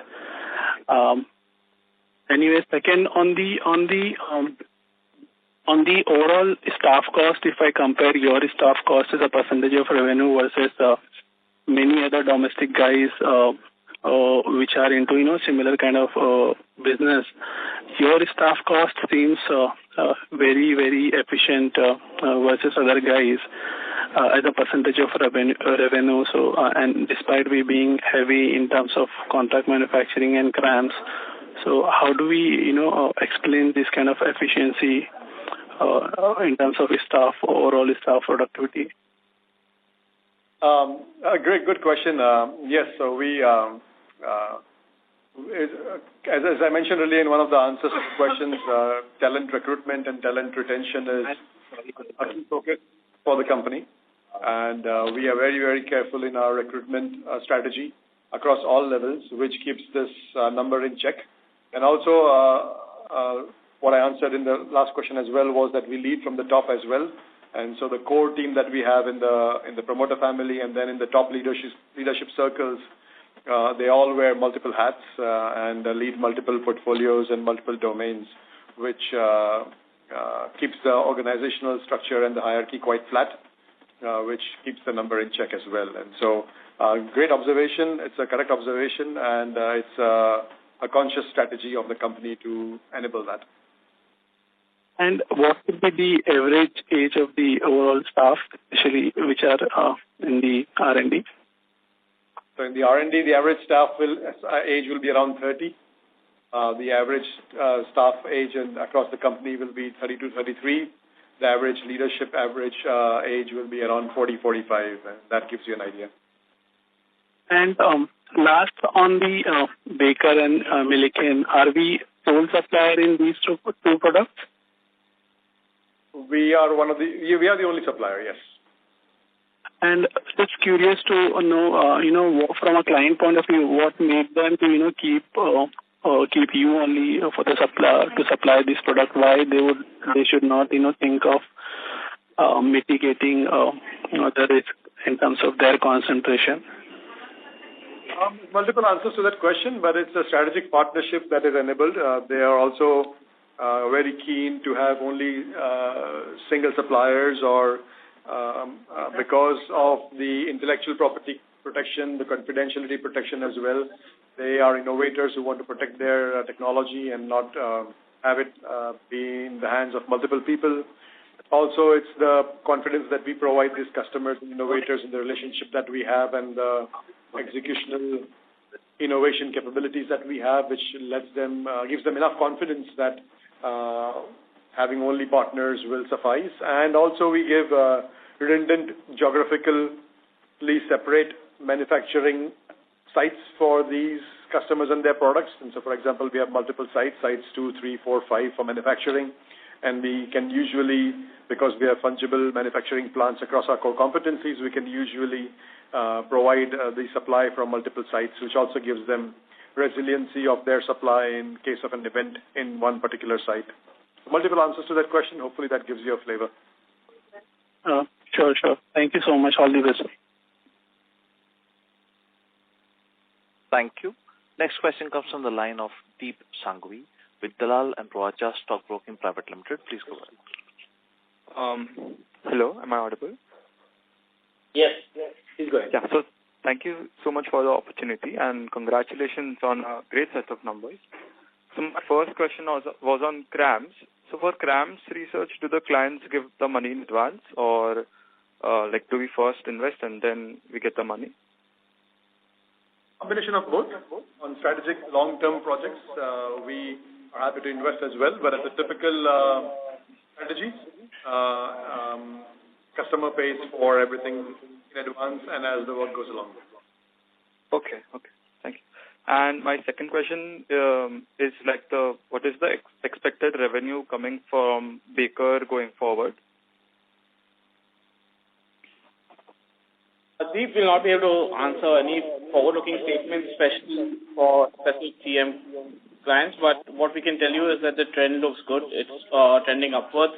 Anyway, second on the overall staff cost, if I compare your staff cost as a percentage of revenue versus many other domestic guys which are into similar kind of business, your staff cost seems very, very efficient versus other guys as a percentage of revenue. So and despite we being heavy in terms of contract manufacturing and CRAMS, so how do we explain this kind of efficiency in terms of overall staff productivity? Good question. Yes, so we, as I mentioned earlier in one of the answers to the questions, talent recruitment and talent retention is a key focus for the company. And we are very, very careful in our recruitment strategy across all levels, which keeps this number in check. And also, what I answered in the last question as well was that we lead from the top as well. And so the core team that we have in the promoter family and then in the top leadership circles, they all wear multiple hats and lead multiple portfolios and multiple domains, which keeps the organizational structure and the hierarchy quite flat, which keeps the number in check as well. And so great observation. It's a correct observation, and it's a conscious strategy of the company to enable that. And what would be the average age of the overall staff, especially which are in the R&D? So in the R&D, the average staff age will be around 30. The average staff age across the company will be 32, 33. The average leadership age will be around 40, 45. And that gives you an idea. And last on the Baker and Milliken, are we sole supplier in these two products? We are we are the only supplier, yes. And just curious to know, from a client point of view, what made them to keep you only for the supply this product? Why they should not think of mitigating the risk in terms of their concentration? Multiple answers to that question, but it's a strategic partnership that is enabled. They are also very keen to have only single suppliers, or because of the intellectual property protection, the confidentiality protection as well. They are innovators who want to protect their technology and not have it be in the hands of multiple people. Also, it's the confidence that we provide these customers and innovators in the relationship that we have and the executional innovation capabilities that we have, which gives them enough confidence that having only partners will suffice. And also we give redundant, geographically separate manufacturing sites for these customers and their products. And so, for example, we have multiple sites 2, 3, 4, 5 for manufacturing. And we can usually, because we have fungible manufacturing plants across our core competencies, we can usually provide the supply from multiple sites, which also gives them resiliency of their supply in case of an event in one particular site. Multiple answers to that question. Hopefully that gives you a flavor. Sure. Thank you so much. All the best. Thank you. Next question comes from the line of Deep Sanghvi with Dalal and Broacha Stockbroking Private Limited. Please go ahead. Hello, am I audible? Yes. Please go ahead. Yeah, so thank you so much for the opportunity and congratulations on a great set of numbers. So my first question was on CRAMS. So for CRAMS research, do the clients give the money in advance, or do we first invest and then we get the money? Combination of both. On strategic long-term projects, we are happy to invest as well, but as a typical strategy, customer pays for everything in advance and as the work goes along. Okay, thank you. And my second question is what is the expected revenue coming from Baker going forward? Deep will not be able to answer any forward-looking statements, especially for specific CM clients, but what we can tell you is that the trend looks good. It's trending upwards.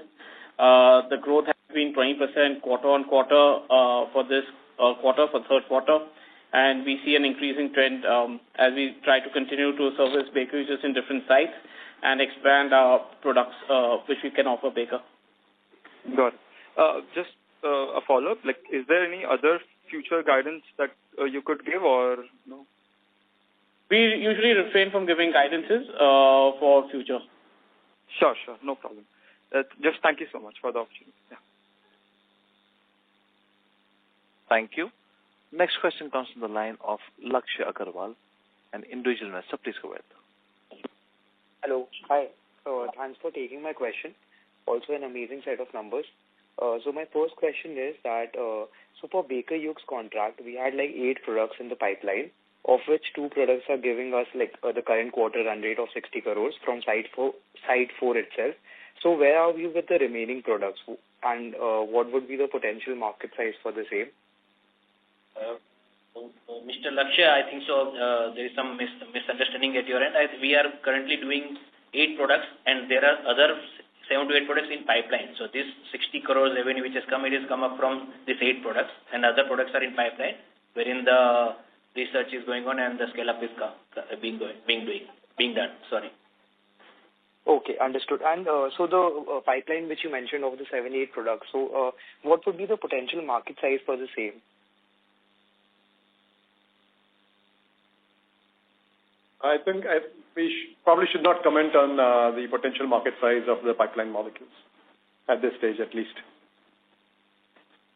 The growth has been 20% quarter on quarter for this quarter, for third quarter, and we see an increasing trend as we try to continue to service bakeries just in different sites and expand our products which we can offer baker. Got it. Just a follow-up, like, is there any other future guidance that you could give, or no? We usually refrain from giving guidances for future. Sure, no problem. Just thank you so much for the opportunity. Yeah. Thank you. Next question comes from the line of Lakshya Agarwal, an individual investor. Please go ahead. Hello. Hi. Thanks for taking my question. Also an amazing set of numbers. So my first question is that, so for Baker Hughes contract, we had like 8 products in the pipeline, of which 2 products are giving us like the current quarter run rate of 60 crores from site 4 itself. So where are we with the remaining products, and what would be the potential market size for the same? Mr. Lakshya, I think so. There is some misunderstanding at your end. We are currently doing 8 products, and there are other 7 to 8 products in pipeline. So this 60 crores revenue which has come, it has come up from these 8 products, and other products are in pipeline, wherein the research is going on and the scale up is being done. Sorry. Okay, understood. And so the pipeline which you mentioned of the 7-8 products, so what would be the potential market size for the same? I think we probably should not comment on the potential market size of the pipeline molecules at this stage, at least.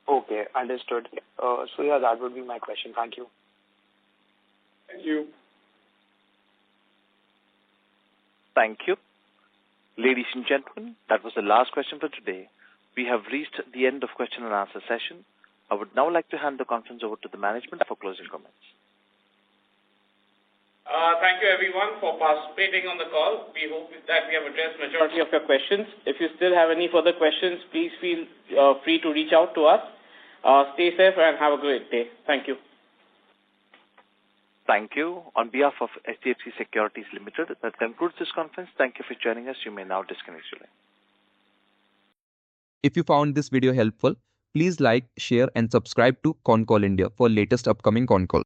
Okay, understood. So yeah, that would be my question. Thank you. Thank you. Thank you. Ladies and gentlemen, that was the last question for today. We have reached the end of question and answer session. I would now like to hand the conference over to the management for closing comments. Thank you everyone for participating on the call. We hope that we have addressed majority of your questions. If you still have any further questions, please feel free to reach out to us. Stay safe and have a great day. Thank you. Thank you. On behalf of HDFC Securities Limited, that concludes this conference. Thank you for joining us. You may now disconnect your line. If you found this video helpful, please like, share and subscribe to Concall India for latest upcoming Concall.